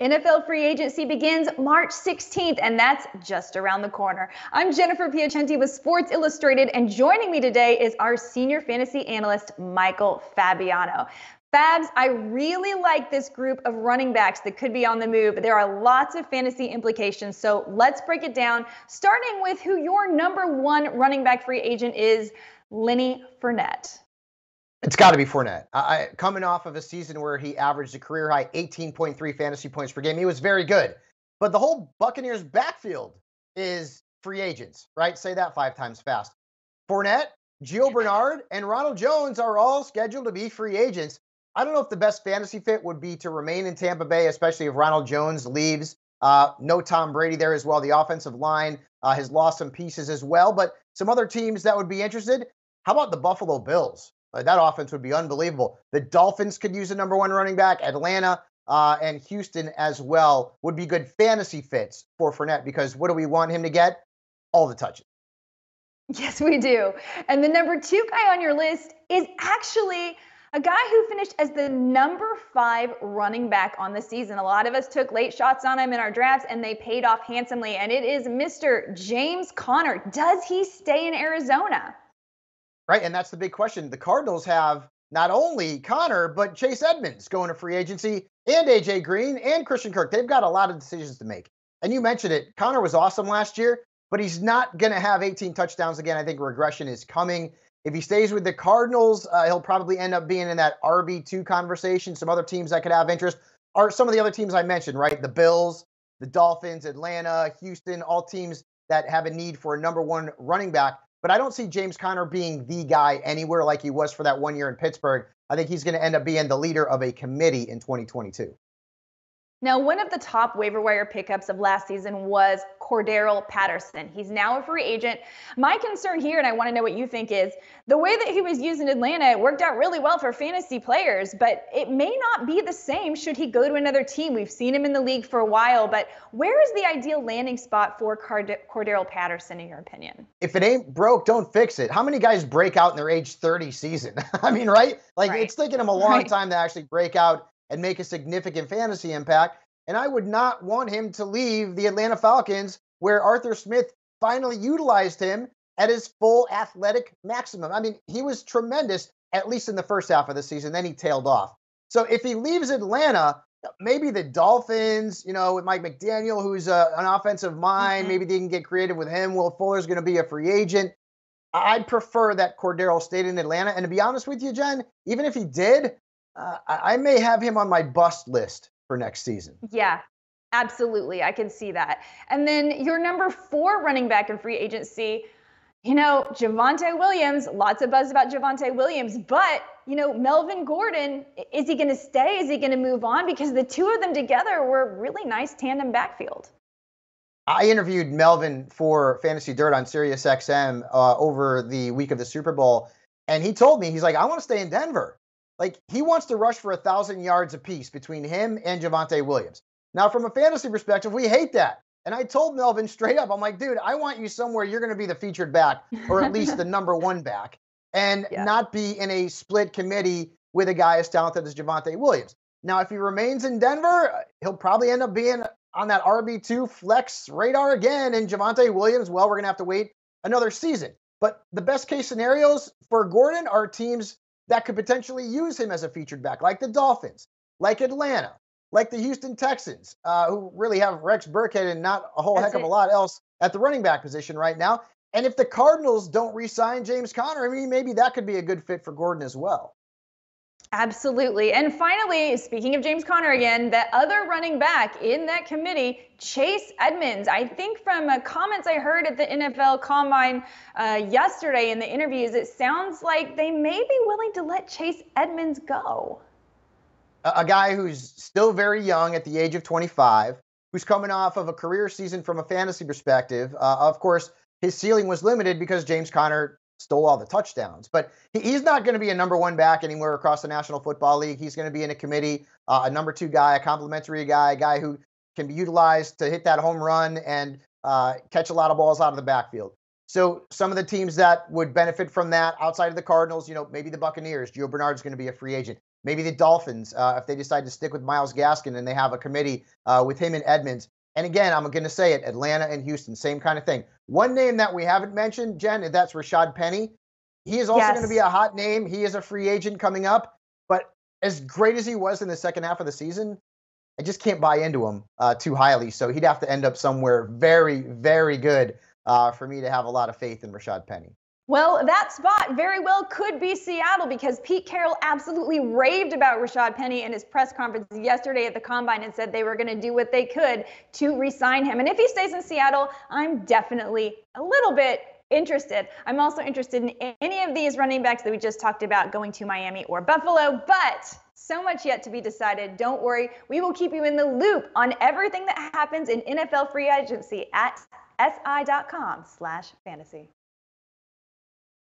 NFL free agency begins March 16th, and that's just around the corner. I'm Jennifer Piacenti with Sports Illustrated, and joining me today is our senior fantasy analyst, Michael Fabiano. Fabs, I really like this group of running backs that could be on the move. There are lots of fantasy implications, so let's break it down, starting with who your number one running back free agent is, Lenny Fournette. It's got to be Fournette. Coming off of a season where he averaged a career high 18.3 fantasy points per game, he was very good. But the whole Buccaneers backfield is free agents, right? Say that 5 times fast. Fournette, Gio Bernard, and Ronald Jones are all scheduled to be free agents. I don't know if the best fantasy fit would be to remain in Tampa Bay, especially if Ronald Jones leaves. No Tom Brady there as well. The offensive line has lost some pieces as well. But some other teams that would be interested, how about the Buffalo Bills? That offense would be unbelievable. The Dolphins could use a number one running back. Atlanta and Houston as well would be good fantasy fits for Fournette because what do we want him to get? All the touches. Yes, we do. And the number 2 guy on your list is actually a guy who finished as the number 5 running back on the season. A lot of us took late shots on him in our drafts, and they paid off handsomely. And it is Mr. James Conner. Does he stay in Arizona? Right, and that's the big question. The Cardinals have not only Connor, but Chase Edmonds going to free agency, and A.J. Green, and Christian Kirk. They've got a lot of decisions to make. And you mentioned it. Connor was awesome last year, but he's not going to have 18 touchdowns again. I think regression is coming. If he stays with the Cardinals, he'll probably end up being in that RB2 conversation. Some other teams that could have interest are some of the other teams I mentioned, right? The Bills, the Dolphins, Atlanta, Houston, all teams that have a need for a number one running back. But I don't see James Conner being the guy anywhere like he was for that 1 year in Pittsburgh. I think he's going to end up being the leader of a committee in 2022. Now, one of the top waiver wire pickups of last season was Cordaro Patterson. He's now a free agent. My concern here, and I want to know what you think, is the way that he was used in Atlanta, it worked out really well for fantasy players, but it may not be the same should he go to another team. We've seen him in the league for a while, but where is the ideal landing spot for Cordaro Patterson, in your opinion? If it ain't broke, don't fix it. How many guys break out in their age 30 season? I mean, right? Like, It's taken him a long time to actually break out and make a significant fantasy impact. And I would not want him to leave the Atlanta Falcons, where Arthur Smith finally utilized him at his full athletic maximum. I mean, he was tremendous, at least in the first half of the season. Then he tailed off. So if he leaves Atlanta, maybe the Dolphins, with Mike McDaniel, who's an offensive mind, maybe they can get creative with him. Will Fuller's going to be a free agent. I'd prefer that Cordero stayed in Atlanta. And to be honest with you, Jen, even if he did, I may have him on my bust list for next season. Yeah, absolutely. I can see that. And then your number 4 running back in free agency, Javonte Williams, lots of buzz about Javonte Williams, but, Melvin Gordon, is he going to stay? Is he going to move on? Because the two of them together were a really nice tandem backfield. I interviewed Melvin for Fantasy Dirt on SiriusXM over the week of the Super Bowl, and he told me, he's like, I want to stay in Denver. Like, he wants to rush for 1,000 yards apiece between him and Javonte Williams. Now, from a fantasy perspective, we hate that. And I told Melvin straight up, I'm like, dude, I want you somewhere you're going to be the featured back, or at least the number 1 back, and not be in a split committee with a guy as talented as Javonte Williams. Now, if he remains in Denver, he'll probably end up being on that RB2 flex radar again. And Javonte Williams, well, we're going to have to wait another season. But the best case scenarios for Gordon are teams that could potentially use him as a featured back, like the Dolphins, like Atlanta, like the Houston Texans, who really have Rex Burkhead and not a whole heck of a lot else at the running back position right now. And if the Cardinals don't re-sign James Conner, I mean, maybe that could be a good fit for Gordon as well. Absolutely. And finally, speaking of James Conner again, the other running back in that committee, Chase Edmonds. I think from comments I heard at the NFL Combine yesterday in the interviews, it sounds like they may be willing to let Chase Edmonds go. A guy who's still very young at the age of 25, who's coming off of a career season from a fantasy perspective. Of course, his ceiling was limited because James Conner stole all the touchdowns. But he's not going to be a number 1 back anywhere across the National Football League. He's going to be in a committee, a number 2 guy, a complimentary guy, a guy who can be utilized to hit that home run and catch a lot of balls out of the backfield. So some of the teams that would benefit from that outside of the Cardinals, maybe the Buccaneers, Gio Bernard's going to be a free agent. Maybe the Dolphins, if they decide to stick with Myles Gaskin and they have a committee with him and Edmonds. And again, I'm going to say it, Atlanta and Houston, same kind of thing. One name that we haven't mentioned, Jen, and that's Rashad Penny. He is also going to be a hot name. He is a free agent coming up. But as great as he was in the second half of the season, I just can't buy into him too highly. So he'd have to end up somewhere very, very good for me to have a lot of faith in Rashad Penny. Well, that spot very well could be Seattle, because Pete Carroll absolutely raved about Rashad Penny in his press conference yesterday at the Combine and said they were going to do what they could to re-sign him. And if he stays in Seattle, I'm definitely a little bit interested. I'm also interested in any of these running backs that we just talked about going to Miami or Buffalo, but so much yet to be decided. Don't worry. We will keep you in the loop on everything that happens in NFL free agency at si.com/fantasy.